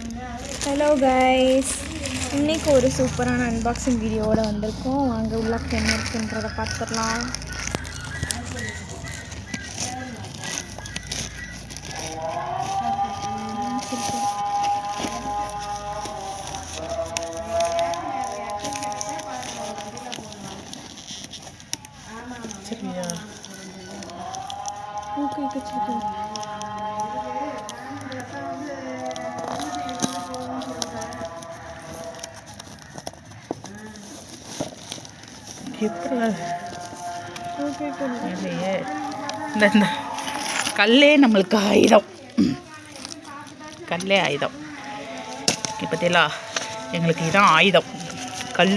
Hello guys, இன்றைக்கி ஒரு சூப்பரான அன்பாக்சிங் வீடியோவோடு வந்திருக்கோம். வாங்க உள்ள என்ன இருக்குன்றதை பார்த்துடலாம். இந்த கல்லே நம்மளுக்கு ஆயுதம். கல்லே ஆயுதம். இப்போத்திலா எங்களுக்கு இதான் ஆயுதம், கல்.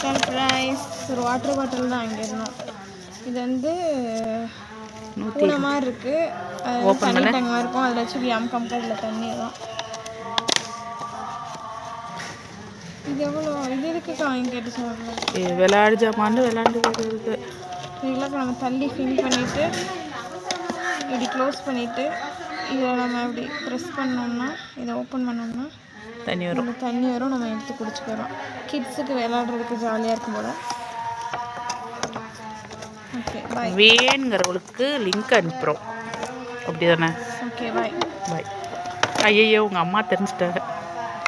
சர்ப்ரைஸ், ஒரு வாட்டர் பாட்டில் தான் அங்கே இருந்தோம். இது வந்து பூனை மாதிரி இருக்குது. தண்ணி டேங்க் இருக்கும். அதில் வச்சு கம்பெனியில் தண்ணி தான். இது எவ்வளோ? இது எதுக்கு வாங்கி கேட்டு சொல்லலாம். விளையாடு ஜாமான்னு விளையாண்டு இதெல்லாம் நம்ம தள்ளி ஃபில் பண்ணிவிட்டு இப்படி க்ளோஸ் பண்ணிவிட்டு இதில் நம்ம இப்படி ப்ரெஸ் பண்ணோம்னா, இதை ஓப்பன் பண்ணோம்னா தண்ணி வரும். தண்ணி வரும். நம்ம எடுத்து குடிச்சுக்கிறோம். கிட்ஸுக்கு விளையாடுறதுக்கு ஜாலியாக இருக்கும் போல். ஓகே, பாய். வேணுங்கிறவங்களுக்கு லிங்க் அனுப்புகிறோம், அப்படி தானே? ஓகே, பாய். பாய். ஐயோ, உங்கள் அம்மா தெரிஞ்சுட்டாங்க.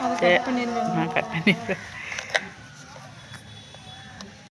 அதை கட் பண்ணிடுவேன். நான் கட் பண்ணிடுறேன்.